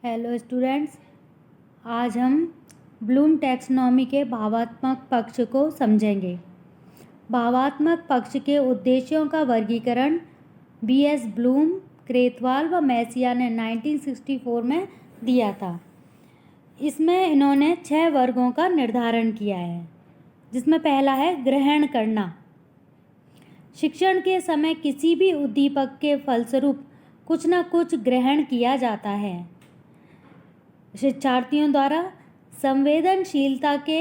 Hello students, आज हम Bloom taxonomy के भावात्मक पक्ष को समझेंगे। भावात्मक पक्ष के उद्देश्यों का वर्गीकरण बीएस ब्लूम, क्रेथवाल व मैसिया ने 1964 में दिया था। इसमें इन्होंने 6 वर्गों का निर्धारण किया है, जिसमें पहला है ग्रहण करना। शिक्षण के समय किसी भी उद्दीपक के फलस्वरूप कुछ न कुछ ग्रहण किया जाता है। शिक्षार्थियों द्वारा संवेदनशीलता के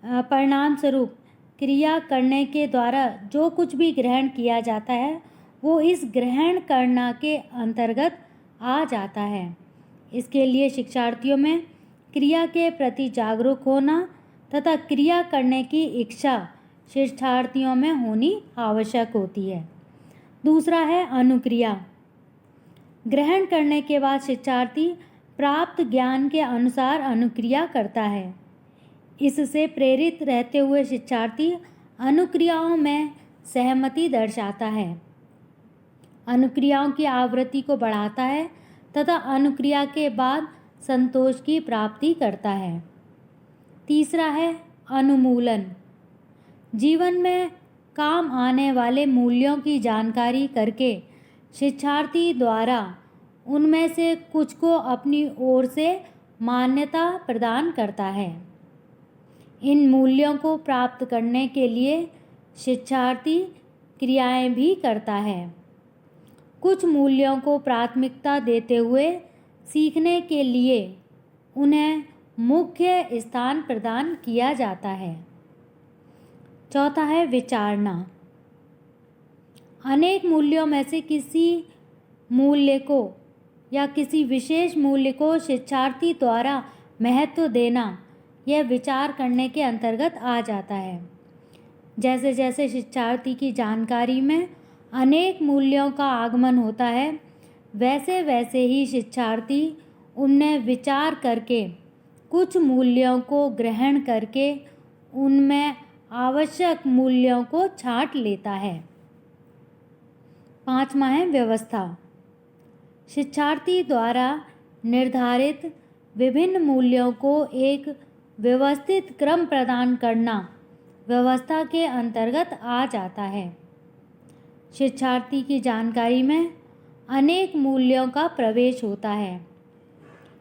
परिणाम स्वरूप क्रिया करने के द्वारा जो कुछ भी ग्रहण किया जाता है वो इस ग्रहण करना के अंतर्गत आ जाता है। इसके लिए शिक्षार्थियों में क्रिया के प्रति जागरूक होना तथा क्रिया करने की इच्छा शिक्षार्थियों में होनी आवश्यक होती है। दूसरा है अनुक्रिया। ग्रहण करने के बाद शिक्षार्थी प्राप्त ज्ञान के अनुसार अनुक्रिया करता है। इससे प्रेरित रहते हुए शिक्षार्थी अनुक्रियाओं में सहमति दर्शाता है, अनुक्रियाओं की आवृत्ति को बढ़ाता है तथा अनुक्रिया के बाद संतोष की प्राप्ति करता है। तीसरा है अनुमूलन। जीवन में काम आने वाले मूल्यों की जानकारी करके शिक्षार्थी द्वारा उनमें से कुछ को अपनी ओर से मान्यता प्रदान करता है। इन मूल्यों को प्राप्त करने के लिए शिक्षार्थी क्रियाएं भी करता है। कुछ मूल्यों को प्राथमिकता देते हुए सीखने के लिए उन्हें मुख्य स्थान प्रदान किया जाता है। चौथा है विचारना। अनेक मूल्यों में से किसी मूल्य को या किसी विशेष मूल्य को शिक्षार्थी द्वारा महत्व देना यह विचार करने के अंतर्गत आ जाता है। जैसे जैसे शिक्षार्थी की जानकारी में अनेक मूल्यों का आगमन होता है, वैसे वैसे ही शिक्षार्थी उनमें विचार करके कुछ मूल्यों को ग्रहण करके उनमें आवश्यक मूल्यों को छांट लेता है। पांचवा है व्यवस्था। शिक्षार्थी द्वारा निर्धारित विभिन्न मूल्यों को एक व्यवस्थित क्रम प्रदान करना व्यवस्था के अंतर्गत आ जाता है। शिक्षार्थी की जानकारी में अनेक मूल्यों का प्रवेश होता है।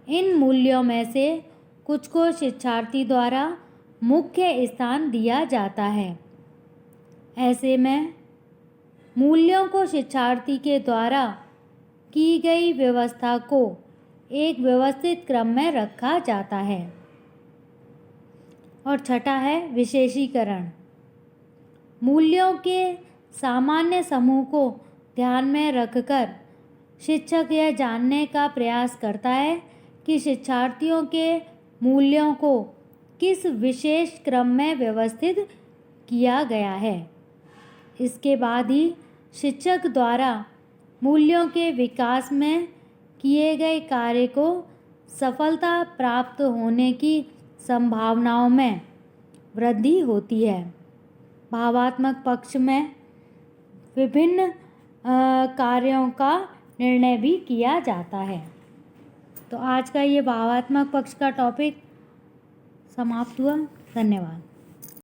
इन मूल्यों में से कुछ को शिक्षार्थी द्वारा मुख्य स्थान दिया जाता है। ऐसे में मूल्यों को शिक्षार्थी के द्वारा की गई व्यवस्था को एक व्यवस्थित क्रम में रखा जाता है। और छठा है विशेषीकरण। मूल्यों के सामान्य समूह को ध्यान में रखकर शिक्षक यह जानने का प्रयास करता है कि शिक्षार्थियों के मूल्यों को किस विशेष क्रम में व्यवस्थित किया गया है। इसके बाद ही शिक्षक द्वारा मूल्यों के विकास में किए गए कार्य को सफलता प्राप्त होने की संभावनाओं में वृद्धि होती है। भावात्मक पक्ष में विभिन्न कार्यों का निर्णय भी किया जाता है। तो आज का ये भावात्मक पक्ष का टॉपिक समाप्त हुआ। धन्यवाद।